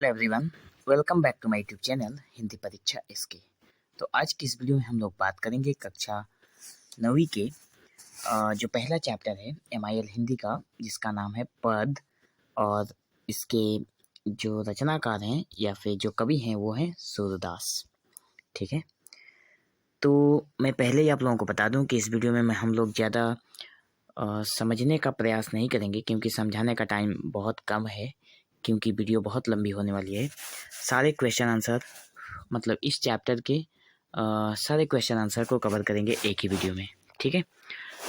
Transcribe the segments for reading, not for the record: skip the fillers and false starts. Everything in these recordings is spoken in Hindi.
Hello everyone, welcome back to my YouTube channel Hindi परीक्षा एसके। तो आज की इस वीडियो में हम लोग बात करेंगे कक्षा 9वीं के जो पहला चैप्टर है MIL हिंदी का, जिसका नाम है पद। और इसके जो रचनाकार हैं या फिर जो कवि हैं वो हैं सूरदास। ठीक है, तो मैं पहले ही आप लोगों को बता दूं कि इस वीडियो में हम लोग ज़्यादा समझने का प्रयास नहीं करेंगे, क्योंकि समझाने का टाइम बहुत कम है, क्योंकि वीडियो बहुत लंबी होने वाली है। सारे क्वेश्चन आंसर मतलब इस चैप्टर के सारे क्वेश्चन आंसर को कवर करेंगे एक ही वीडियो में। ठीक है,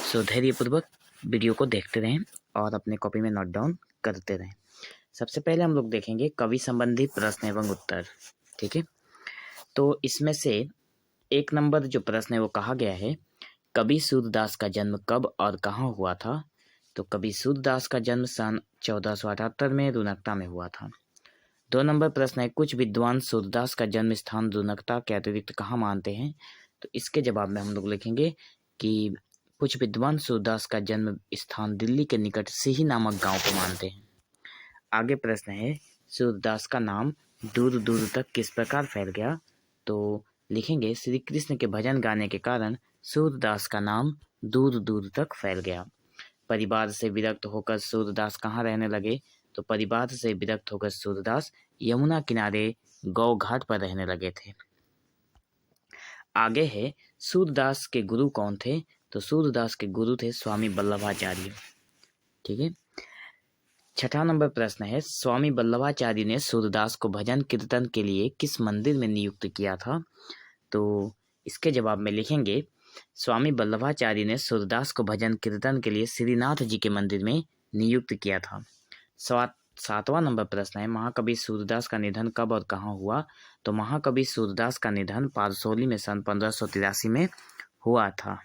सो धैर्यपूर्वक वीडियो को देखते रहें और अपने कॉपी में नोट डाउन करते रहें। सबसे पहले हम लोग देखेंगे कवि संबंधी प्रश्न एवं उत्तर। ठीक है, तो इसमें से 1 नंबर जो प्रश्न है वो कहा गया है, कवि सूरदास का जन्म कब और कहाँ हुआ था। तो कवि सूरदास का जन्म सन 1478 में रुनकता में हुआ था। 2 नंबर प्रश्न है, कुछ विद्वान सूरदास का जन्म स्थान रुनकता के अतिरिक्त कहाँ मानते हैं। तो इसके जवाब में हम लोग लिखेंगे कि कुछ विद्वान सूरदास का जन्म स्थान दिल्ली के निकट सिही नामक गांव को मानते हैं। आगे प्रश्न है, सूरदास का नाम दूर दूर तक किस प्रकार फैल गया। तो लिखेंगे, श्री कृष्ण के भजन गाने के कारण सूरदास का नाम दूर दूर तक फैल गया। परिवार से विरक्त होकर सूरदास कहाँ रहने लगे। तो परिवार से विरक्त होकर सूरदास यमुना किनारे गौ घाट पर रहने लगे थे। आगे है, सूरदास के गुरु कौन थे। तो सूरदास के गुरु थे स्वामी वल्लभाचार्य। ठीक है, 6ठा नंबर प्रश्न है, स्वामी वल्लभाचार्य ने सूरदास को भजन कीर्तन के लिए किस मंदिर में नियुक्त किया था। तो इसके जवाब में लिखेंगे, स्वामी वल्लभाचार्य ने सूरदास को भजन कीर्तन के लिए श्रीनाथ जी के मंदिर में नियुक्त किया था। 7वां नंबर प्रश्न है, महाकवि सूरदास का निधन कब और कहाँ हुआ। तो महाकवि सूरदास का निधन पारसोली में सन 1583 में हुआ था।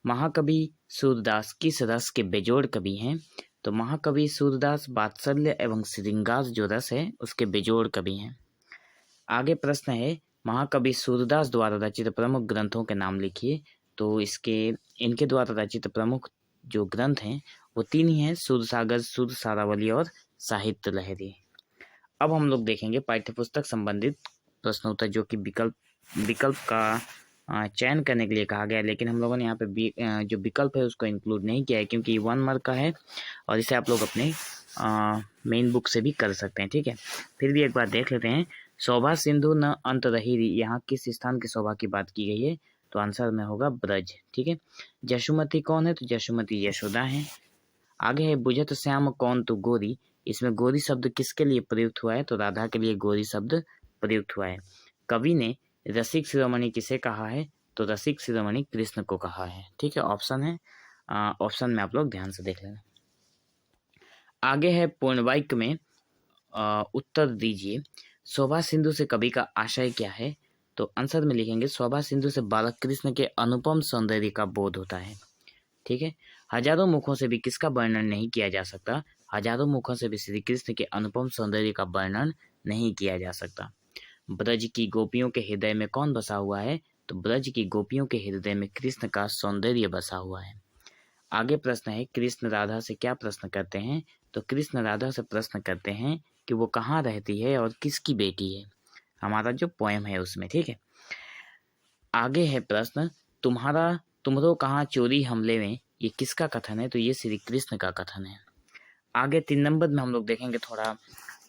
महाकवि सूरदास किस रस के बेजोड़ कवि हैं। तो महाकवि सूरदास वात्सल्य एवं श्रृंगार जो रस है उसके बेजोड़ कवि हैं। आगे प्रश्न है, महाकवि सूरदास द्वारा रचित प्रमुख ग्रंथों के नाम लिखिए। तो इनके द्वारा रचित प्रमुख जो ग्रंथ हैं वो 3 ही हैं, सूरसागर, सूर सारावली और साहित्य लहरी। अब हम लोग देखेंगे पाठ्यपुस्तक संबंधित प्रश्नोत्तर, जो कि विकल्प का चयन करने के लिए कहा गया है, लेकिन हम लोगों ने यहाँ पे जो विकल्प है उसको इंक्लूड नहीं किया है, क्योंकि 1 मार्क का है और इसे आप लोग अपने मेन बुक से भी कर सकते हैं। ठीक है, फिर भी एक बार देख लेते हैं। शोभा सिंधु न अंत रही, यहाँ किस स्थान की शोभा की बात की गई है। तो आंसर में होगा ब्रज। ठीक है, जशुमती कौन है। तो जशुमती यशोदा है। आगे है, बुझत श्याम कौन तू गोरी, इसमें गोरी शब्द किसके लिए प्रयुक्त हुआ है। तो राधा के लिए गोरी शब्द प्रयुक्त हुआ है। कवि ने रसिक शिरोमणि किसे कहा है। तो रसिक शिरोमणि कृष्ण को कहा है। ठीक है, ऑप्शन है, ऑप्शन में आप लोग ध्यान से देख लेना। आगे है, पूर्णवाक्य में उत्तर दीजिए। शोभा सिंधु से कवि का आशय क्या है। तो आंसर में लिखेंगे, शोभा सिंधु से बालक कृष्ण के अनुपम सौंदर्य का बोध होता है। ठीक है, हजारों मुखों से भी किसका वर्णन नहीं किया जा सकता। हजारों मुखों से भी श्री कृष्ण के अनुपम सौंदर्य का वर्णन नहीं किया जा सकता। ब्रज की गोपियों के हृदय में कौन बसा हुआ है। तो ब्रज की गोपियों के हृदय में कृष्ण का सौंदर्य बसा हुआ है। आगे प्रश्न है, कृष्ण राधा से क्या प्रश्न करते हैं। तो कृष्ण राधा से प्रश्न करते हैं कि वो कहाँ रहती है और किसकी बेटी है, हमारा जो पोएम है उसमें। ठीक है, आगे है प्रश्न, तुमरो कहाँ चोरी हमले में, ये किसका कथन है। तो ये श्री कृष्ण का कथन है। आगे 3 नंबर में हम लोग देखेंगे, थोड़ा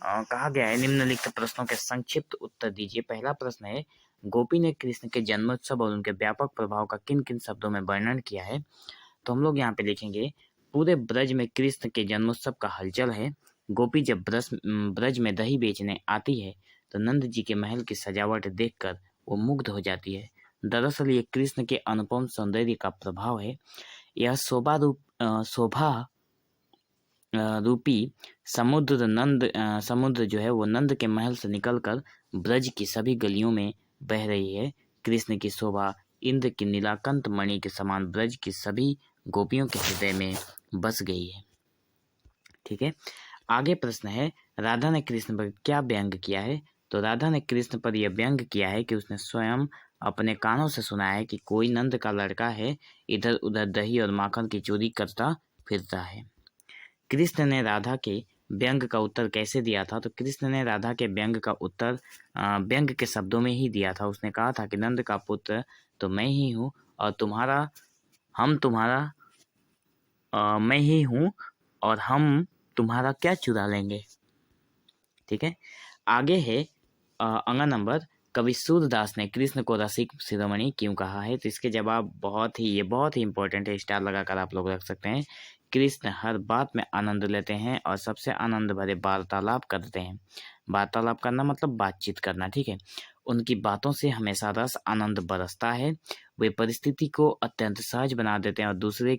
कहा गया है, निम्नलिखित प्रश्नों के संक्षिप्त उत्तर दीजिए। पहला प्रश्न है, गोपी ने कृष्ण के जन्मोत्सव और उनके व्यापक प्रभाव का किन किन शब्दों में वर्णन किया है। तो हम लोग यहाँ पे लिखेंगे, पूरे ब्रज में कृष्ण के जन्मोत्सव का हलचल है। गोपी जब ब्रज में दही बेचने आती है तो नंद जी के महल की सजावट देखकर वो मुग्ध हो जाती है। दरअसल ये कृष्ण के अनुपम सौंदर्य का प्रभाव है। यह शोभा रूपी समुद्र जो है वो नंद के महल से निकलकर ब्रज की सभी गलियों में बह रही है। कृष्ण की शोभा इंद्र की नीलाकंत मणि के समान ब्रज की सभी गोपियों के हृदय में बस गई है। ठीक है, आगे प्रश्न है, राधा ने कृष्ण पर क्या व्यंग किया है। तो राधा ने कृष्ण पर यह व्यंग किया है कि उसने स्वयं अपने कानों से सुना है कि कोई नंद का लड़का है, इधर उधर दही और माखन की चोरी करता फिरता है। कृष्ण ने राधा के व्यंग का उत्तर कैसे दिया था? तो कृष्ण ने राधा के व्यंग का उत्तर व्यंग के शब्दों में ही दिया था। उसने कहा था कि नंद का पुत्र तो मैं ही हूँ और मैं ही हूँ और हम तुम्हारा क्या चुरा लेंगे। ठीक है, आगे है अंगा नंबर, कवि सूरदास ने कृष्ण को रसिक शिरोमणि क्यों कहा है? तो इसके जवाब बहुत ही इंपॉर्टेंट है, स्टार लगाकर आप लोग रख सकते हैं। कृष्ण हर बात में आनंद लेते हैं और सबसे आनंद भरे वार्तालाप करते हैं। वार्तालाप करना मतलब बातचीत करना, ठीक है। उनकी बातों से हमेशा रस आनंद बरसता है। वे परिस्थिति को अत्यंत सहज बना देते हैं और दूसरे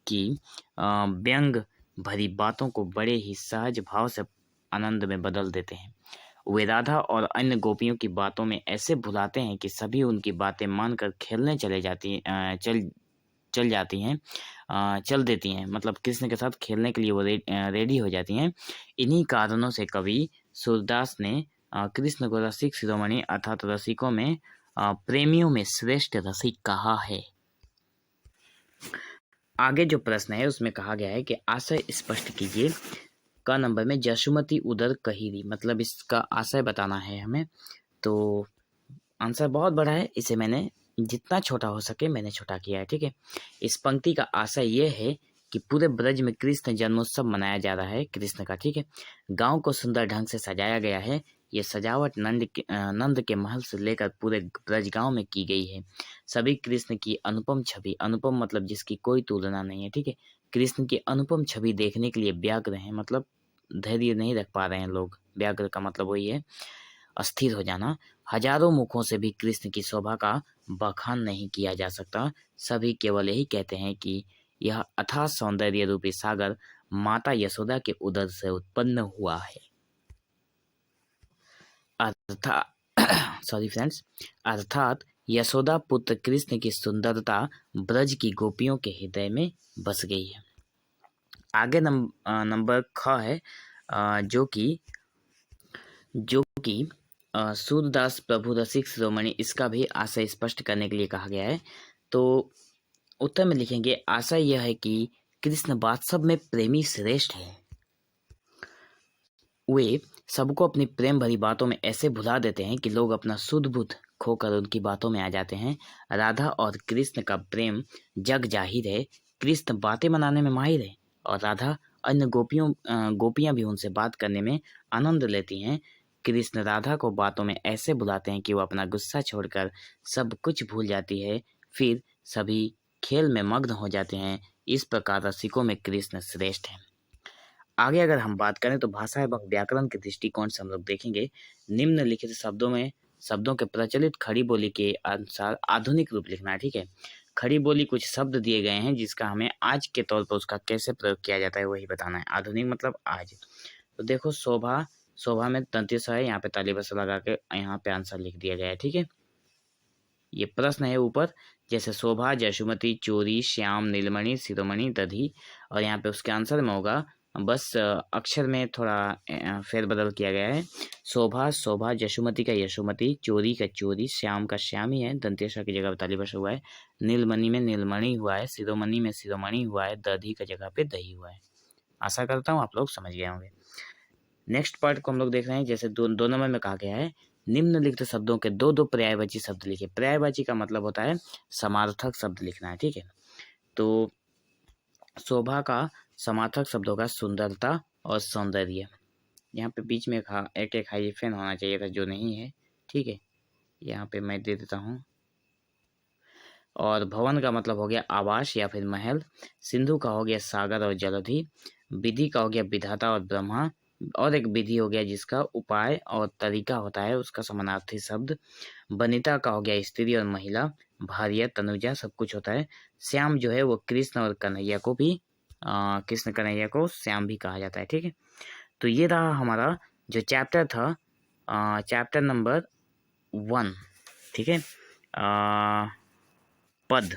की व्यंग भरी बातों को बड़े ही सहज भाव से आनंद में बदल देते हैं। वे राधा और अन्य गोपियों की बातों में ऐसे भुलाते हैं कि सभी उनकी बातें मानकर खेलने चल देती हैं, मतलब कृष्ण के साथ खेलने के लिए वो रेडी हो जाती हैं। इन्हीं कारणों से कवि सूरदास ने कृष्ण को रसिक शिरोमणि अर्थात रसिकों में प्रेमियों में श्रेष्ठ रसिक कहा है। आगे जो प्रश्न है उसमें कहा गया है कि आशय स्पष्ट कीजिए। का नंबर में जसुमती उदर कहीरी, मतलब इसका आशय बताना है हमें। तो आंसर बहुत बड़ा है, इसे मैंने जितना छोटा हो सके मैंने छोटा किया है, ठीक है। इस पंक्ति का आशय ये है कि पूरे ब्रज में कृष्ण जन्मोत्सव मनाया जा रहा है कृष्ण का, ठीक है। गांव को सुंदर ढंग से सजाया गया है। ये सजावट नंद के महल से लेकर पूरे ब्रज गांव में की गई है। सभी कृष्ण की अनुपम छवि, अनुपम मतलब जिसकी कोई तुलना नहीं है, ठीक है। कृष्ण की अनुपम छवि देखने के लिए व्याग्र हैं, मतलब धैर्य नहीं रख पा रहे हैं लोग। व्याग्र का मतलब वही है अस्थिर हो जाना। हजारों मुखों से भी कृष्ण की शोभा का बखान नहीं किया जा सकता। सभी केवल यही कहते हैं कि यह अथाह सौंदर्य रूपी सागर माता यशोदा के उदर से उत्पन्न हुआ है। अर्थात यशोदा पुत्र कृष्ण की सुंदरता ब्रज की गोपियों के हृदय में बस गई है। आगे नंबर ख है, जो कि सूरदास प्रभु रसिक शिरोमणि, इसका भी आशय स्पष्ट करने के लिए कहा गया है। तो उत्तर में लिखेंगे आशय यह है कि कृष्ण वास्तव में प्रेमी श्रेष्ठ है। वे सबको अपनी प्रेम भरी बातों में ऐसे भुला देते हैं कि लोग अपना शुद्ध बुद्ध खोकर उनकी बातों में आ जाते हैं। राधा और कृष्ण का प्रेम जग जाहिर है। कृष्ण बातें बनाने में माहिर है और राधा अन्य गोपियां भी उनसे बात करने में आनंद लेती हैं। कृष्ण राधा को बातों में ऐसे बुलाते हैं कि वो अपना गुस्सा छोड़कर सब कुछ भूल जाती है। फिर सभी खेल में मग्न हो जाते हैं। इस प्रकार रसिकों में कृष्ण श्रेष्ठ है। आगे अगर हम बात करें तो भाषा एवं व्याकरण के दृष्टिकोण से हम लोग देखेंगे। निम्नलिखित शब्दों के प्रचलित खड़ी बोली के अनुसार आधुनिक रूप लिखना है, ठीक है। खड़ी बोली कुछ शब्द दिए गए हैं जिसका हमें आज के तौर पर उसका कैसे प्रयोग किया जाता है वही बताना है। आधुनिक मतलब आज। तो देखो शोभा में तंत्य है, यहाँ पे ताली बस लगा के यहाँ पे आंसर लिख दिया गया है, ठीक है। ये प्रश्न है ऊपर, जैसे शोभा, जसुमती, चोरी, श्याम, नीलमणि, शिरोमणि, दधी, और यहाँ पे उसके आंसर में होगा बस अक्षर में थोड़ा फेरबदल किया गया है। शोभा, जसुमती का यशुमती, चोरी का चोरी, श्याम का श्याम ही है, दंतेश्वर की जगह पर ताली बस हुआ है। नीलमणि में नीलमणि हुआ है, शिरोमणि में शिरोमणि हुआ है, दधी का जगह पे दही हुआ है। आशा करता हूँ आप लोग समझ गए होंगे। नेक्स्ट पार्ट को हम लोग देख रहे हैं, जैसे दो नंबर में कहा गया है निम्नलिखित शब्दों के दो पर्यायवाची शब्द लिखे। पर्यायवाची का मतलब होता है समार्थक शब्द लिखना है, ठीक है। तो शोभा का समार्थक शब्द होगा सुंदरता और सौंदर्य। यहाँ पे बीच में एक हाइफन होना चाहिए था जो नहीं है, ठीक है। यहाँ पे मैं दे देता हूँ। और भवन का मतलब हो गया आवास या फिर महल। सिंधु का हो गया सागर और जलधि। विधि का हो गया विधाता और ब्रह्मा। और एक विधि हो गया जिसका उपाय और तरीका होता है, उसका समानार्थी शब्द। वनिता का हो गया स्त्री और महिला। भार्या, तनुजा सब कुछ होता है। श्याम जो है वो कृष्ण और कन्हैया को भी कृष्ण कन्हैया को श्याम भी कहा जाता है, ठीक है। तो ये रहा हमारा जो चैप्टर था, चैप्टर नंबर 1, ठीक है। पद,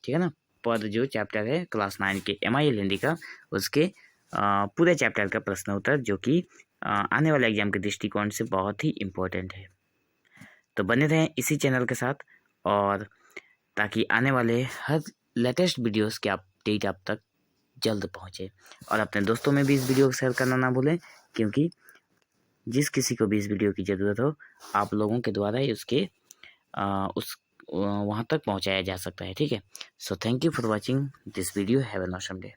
ठीक है ना। पद जो चैप्टर है क्लास 9 के MIL हिंदी का, उसके पूरे चैप्टर का प्रश्न उत्तर जो कि आने वाले एग्जाम के दृष्टिकोण से बहुत ही इम्पोर्टेंट है। तो बने रहें इसी चैनल के साथ, और ताकि आने वाले हर लेटेस्ट वीडियोस के अपडेट आप तक जल्द पहुँचे। और अपने दोस्तों में भी इस वीडियो को शेयर करना ना भूलें, क्योंकि जिस किसी को भी इस वीडियो की ज़रूरत हो, आप लोगों के द्वारा ही उसके वहाँ तक पहुँचाया जा सकता है। ठीक है। So thank you for watching this video. Have an awesome day.